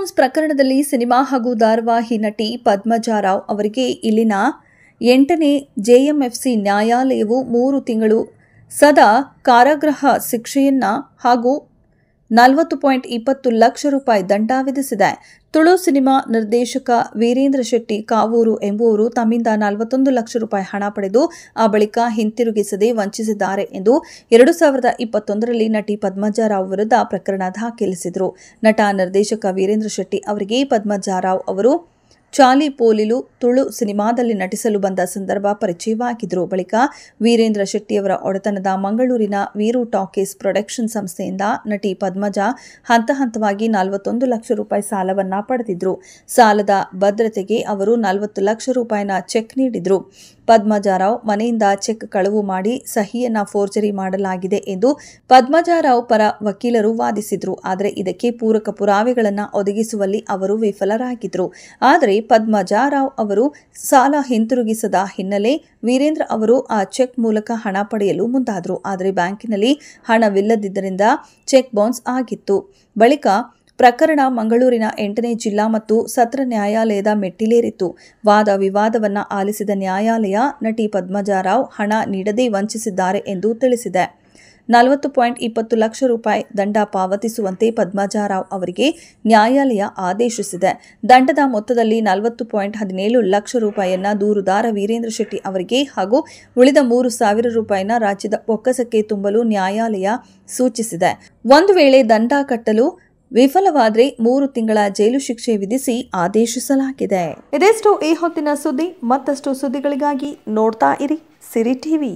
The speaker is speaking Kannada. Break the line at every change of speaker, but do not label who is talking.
ಬೌನ್ಸ್ ಪ್ರಕರಣದಲ್ಲಿ ಸಿನಿಮಾ ಹಾಗೂ ಧಾರಾವಾಹಿ ನಟಿ ಪದ್ಮಜಾ ರಾವ್ ಅವರಿಗೆ ಇಲ್ಲಿನ 8ನೇ ಜೆಎಂಎಫ್ಸಿ ನ್ಯಾಯಾಲಯವು 3 ತಿಂಗಳು ಸದಾ ಕಾರಾಗೃಹ ಶಿಕ್ಷೆಯನ್ನ ಹಾಗೂ 40.20 ಲಕ್ಷ ರೂಪಾಯಿ ದಂಡ ವಿಧಿಸಿದೆ. ತುಳು ಸಿನಿಮಾ ನಿರ್ದೇಶಕ ವೀರೇಂದ್ರ ಶೆಟ್ಟಿ ಕಾವೂರು ಎಂಬುವರು ತಮ್ಮಿಂದ 41 ಲಕ್ಷ ರೂಪಾಯಿ ಹಣ ಪಡೆದು ಆ ಬಳಿಕ ಹಿಂತಿರುಗಿಸದೆ ವಂಚಿಸಿದ್ದಾರೆ ಎಂದು 2021ರಲ್ಲಿ ನಟಿ ಪದ್ಮಜಾ ರಾವ್ ವಿರುದ್ಧ ಪ್ರಕರಣ ದಾಖಲಿಸಿದರು. ನಟ ನಿರ್ದೇಶಕ ವೀರೇಂದ್ರ ಶೆಟ್ಟಿ ಅವರಿಗೆ ಪದ್ಮಜಾ ರಾವ್ ಅವರು ಚಾಲಿ ಪೋಲಿಲು ತುಳು ಸಿನಿಮಾದಲ್ಲಿ ನಟಿಸಲು ಬಂದ ಸಂದರ್ಭ ಪರಿಚಯವಾಗಿದ್ದರು. ಬಳಿಕ ವೀರೇಂದ್ರ ಶೆಟ್ಟಿಯವರ ಒಡೆತನದ ಮಂಗಳೂರಿನ ವೀರು ಟಾಕೀಸ್ ಪ್ರೊಡಕ್ಷನ್ ಸಂಸ್ಥೆಯಿಂದ ನಟಿ ಪದ್ಮಜಾ ಹಂತವಾಗಿ 41 ಲಕ್ಷ ರೂಪಾಯಿ ಸಾಲವನ್ನ ಪಡೆದಿದ್ರು. ಸಾಲದ ಭದ್ರತೆಗೆ ಅವರು 40 ಲಕ್ಷ ರೂಪಾಯಿನ ಚೆಕ್ ನೀಡಿದ್ರು. ಪದ್ಮಜಾ ರಾವ್ ಮನೆಯಿಂದ ಚೆಕ್ ಕಳವು ಮಾಡಿ ಸಹಿಯನ್ನ ಫೋರ್ಜರಿ ಮಾಡಲಾಗಿದೆ ಎಂದು ಪದ್ಮಜಾ ರಾವ್ ಪರ ವಕೀಲರು ವಾದಿಸಿದ್ರು. ಆದರೆ ಇದಕ್ಕೆ ಪೂರಕ ಪುರಾವೆಗಳನ್ನು ಒದಗಿಸುವಲ್ಲಿ ಅವರು ವಿಫಲರಾಗಿದ್ರು. ಆದರೆ ಪದ್ಮಜಾ ರಾವ್ ಅವರು ಸಾಲ ಹಿಂತಿರುಗಿಸದ ಹಿನ್ನೆಲೆ ವೀರೇಂದ್ರ ಅವರು ಆ ಚೆಕ್ ಮೂಲಕ ಹಣ ಪಡೆಯಲು ಮುಂದಾದರು. ಆದರೆ ಬ್ಯಾಂಕಿನಲ್ಲಿ ಹಣವಿಲ್ಲದಿದ್ದರಿಂದ ಚೆಕ್ ಬೌನ್ಸ್ ಆಗಿತ್ತು. ಬಳಿಕ ಪ್ರಕರಣ ಮಂಗಳೂರಿನ 8ನೇ ಜಿಲ್ಲಾ ಮತ್ತು ಸತ್ರ ನ್ಯಾಯಾಲಯದ ಮೆಟ್ಟಿಲೇರಿತ್ತು. ವಾದ ವಿವಾದವನ್ನು ಆಲಿಸಿದ ನ್ಯಾಯಾಲಯ ನಟಿ ಪದ್ಮಜಾ ರಾವ್ ಹಣ ನೀಡದೆ ವಂಚಿಸಿದ್ದಾರೆ ಎಂದು ತಿಳಿಸಿದೆ. 40.20 ಲಕ್ಷ ರೂಪಾಯಿ ದಂಡ ಪಾವತಿಸುವಂತೆ ಪದ್ಮಜಾ ರಾವ್ ಅವರಿಗೆ ನ್ಯಾಯಾಲಯ ಆದೇಶಿಸಿದೆ. ದಂಡದ ಮೊತ್ತದಲ್ಲಿ 40.17 ಲಕ್ಷ ರೂಪಾಯಿಯನ್ನ ದೂರುದಾರ ವೀರೇಂದ್ರ ಶೆಟ್ಟಿ ಅವರಿಗೆ ಹಾಗೂ ಉಳಿದ 3,000 ರೂಪಾಯಿನ ರಾಜ್ಯದ ಬೊಕ್ಕಸಕ್ಕೆ ತುಂಬಲು ನ್ಯಾಯಾಲಯ ಸೂಚಿಸಿದೆ. ಒಂದು ವೇಳೆ ದಂಡ ಕಟ್ಟಲು ವಿಫಲವಾದರೆ 3 ತಿಂಗಳ ಜೈಲು ಶಿಕ್ಷೆ ವಿಧಿಸಿ ಆದೇಶಿಸಲಾಗಿದೆ. ಇದೆಷ್ಟು ಈ ಹೊತ್ತಿನ ಸುದ್ದಿ. ಮತ್ತಷ್ಟು ಸುದ್ದಿಗಳಿಗಾಗಿ ನೋಡ್ತಾ ಇರಿ ಸಿರಿ ಟಿವಿ.